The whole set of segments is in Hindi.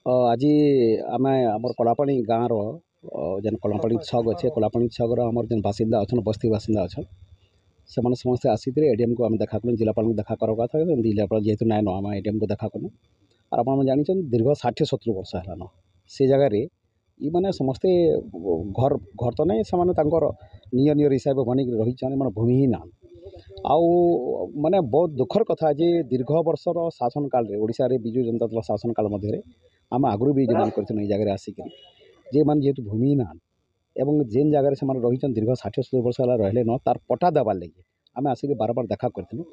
आज आम आम कलापाणी गाँव जेन कलापाणी छक अच्छे कलापाणी छक आमर जेन बासिंदा अच्छा बस्ती बासिंदा अच्छा से समस्ते आसी एडीएम को आम देखा कलु जिलापाल देखा कर कथा जिलापाल जेहतु नाइन आम एडीएम को देखा कलु और आप जानी दीर्घ 60-70 वर्ष है से जगार ये मैंने समस्ते घर घर तो नहीं से निज निज हिसाब से बनिक रही मैंने भूमि ही ना आउ माने बहुत दुखर कथा जे दीर्घ वर्षर शासन काल रे ओडिशा रे बिजु जनता दल शासन काल मध्य आम आगु भी योजना कर जगह आसिक जे मैंने जेहेतु भूमि ना एवं जेन जगार से रही दीर्घ 60-70 वर्ष है रहिले न तार पटा देवार लगे आम आसिक बार बार देखा करूँ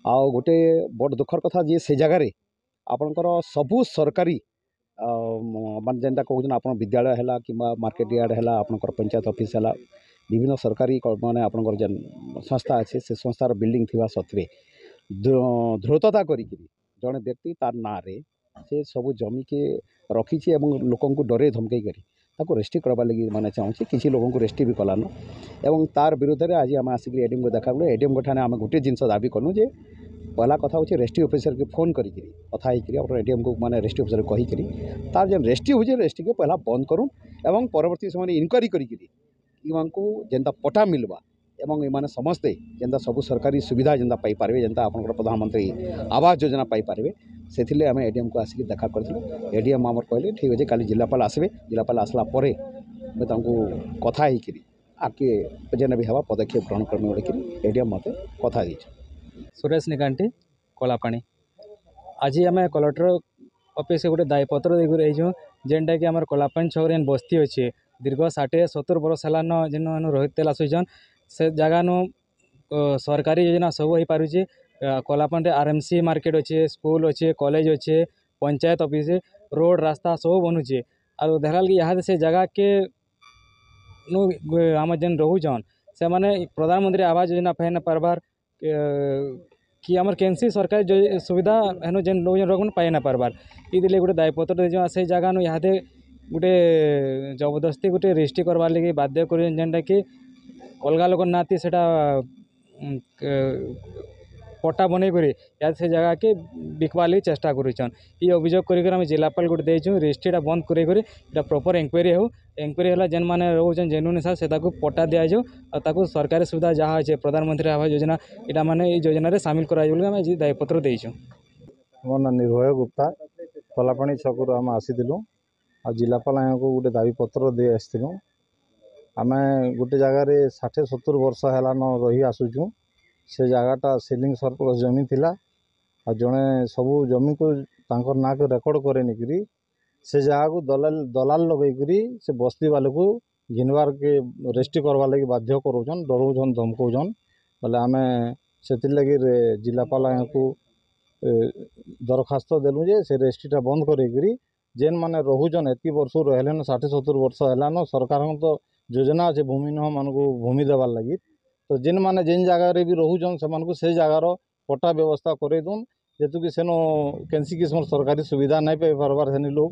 आउ गोटे बड़ दुखर कथा जे से जगार आपणकर सबू सरकारी मान जेनटा कहूँ आप विद्यालय है कि मार्केट यार्ड है आपंकर पंचायत ऑफिस है विभिन्न सरकारी माने आपंकर जेन संस्था अच्छे से संस्थार बिल्डिंग थिबा सत्वे ध्रुतता करी जड़े व्यक्ति तार ना रे से सब जमी के रखी लोक डरे धमकई करी रेस्ट्री करवा लगी मैंने चाहूँगी किसी लोगों को रेस्ट्री भी कलान एवं तार विरोध में आज आम आसिक एडीएम को देखा एडीएम ठाने आम गोटे जिनस दाबी कलु जे पहला कथा हूँ रेस्ट्री ऑफिसर के फोन करी कथा होकर एडीएम को माने रेस्ट्री ऑफिसर कहीकि तार जेन रेस्ट्री हो रेस्ट्री के पहला बंद करूँ एवं परवर्ती समय इनक्वारी करी इमानकू जेनता पटा मिलवा एवं इमाने समस्ते जेनता सब सरकारी सुविधा जेनता पाई पारबे जेनता आपनकर प्रधानमंत्री आवास योजना पाई पारबे सेथिले आमे एडीएम को आसिक देखा करथिलु एडीएम आमर कहले ठीक अछि काली जिलापाल आसबे जिलापाल आसला परे मैं तांको कथा हिकरी आके जेना भी हवा पदक्षेप ग्रहण करमे बोलिकरी एडीएम मते कथा दी सुरेश निकांटी कलापाणी आज आम कलेक्टर ऑफिस गोटे दायपत्र देकर रही जेनटा कि आम कलापाणी छक बस्ती अच्छे दीर्घ 60-70 वर्ष है जेन रही आसुचन से जगह सरकारी योजना सब हो पारे कलापाणी आरएमसी मार्केट अच्छे स्कूल अच्छे कॉलेज अच्छे पंचायत ऑफिस रोड रास्ता सब बनूचे और देखा कि यहाँ से जगह के आम जेन रोचन से मैंने प्रधानमंत्री आवास योजना पाई न पार्बार कि आमर कैंसी सरकारी सुविधा हेन जेन लोग पाई न पार्बार ये गोटे दायपत्र से जगह यहाँ गोटे जबरदस्ती गोटे रेजिस्ट्री करवार लगे बाध्य कर जेनटा कि अलग लोक नाती से पट्टा बनई कर या से जगह के बिकवार लगे चेष्टा करुँचन ये अभियोग कर जिलापाल गोटे देचुँ रेजिस्ट्रीटा बंद कर प्रॉपर इंक्वारी हो इंक्वारी है जेन मैंने रोचन जेन्युइन हिसाब से पट्टा दि जाऊ और सरकारी सुविधा जहाँ अच्छे प्रधानमंत्री आवास योजना यहाँ मैंने योजना सामिल कर दायपत्र देचुँ। मो ना निर्भय गुप्ता कलापाणी छकु आम आसीलु आ जिलापाल को गोटे दाबीपत्र दे आसलु आम गोटे जगार 60-70 वर्ष है रही आसूँ से जगहटा सेलिंग सरप्लस जमी थिला आ जड़े सबू जमी को तांकर ना को रेकर्ड करे से जगह को दलाल लगेकरी से बस्ती वाले को घिनवार के रेजिस्ट्री करवा लगी बाध्य करोचन डरोचन धमकौचन बोले आम से लगे जिलापाल को दरखास्त देलु जे से रेजिस्ट्रीटा बंद करी जेन माने रोचन एति वर्ष रहे 60-70 वर्ष है सरकार तो योजना अच्छे भूमिहीन मान को भूमि देवार लगी तो जेन माने जेन जगार भी रोचन से जगार पट्टा व्यवस्था कर दून जेतु कि सेनो कैंसी किस्म सरकारी सुविधा नहीं पाई पार्बार से लोग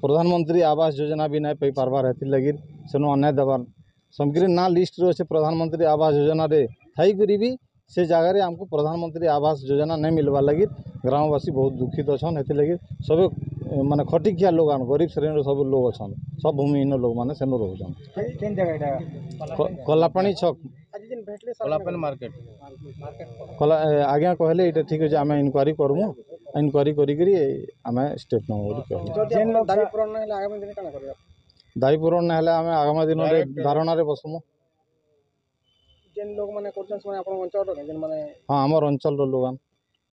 प्रधानमंत्री आवास योजना भी नहीं पाई पार्बार है लगी सेनो अन्याय देवार समग्र ना लिस्ट रे अच्छे प्रधानमंत्री आवास योजना रे थाई करी भी से जगार आमको प्रधानमंत्री आवास योजना नहीं मिलवार लगी ग्रामवासी बहुत दुखित अच्छा लगी सब माने खटिकिया लोग गरीब श्रेणी सब लोग अच्छा सब भूमिहीन लोग मैंने सेनो रोचन कलापाणी छक कलापाणी मार्केट आज्ञा कहले ये ठीक अच्छे आम इनक्वारी करमु इनक्वारी करी आम स्टेप नमु दायी पूरण ना आम आगामी दिन में धारणा बसमु हाँ आमर अंचल लोग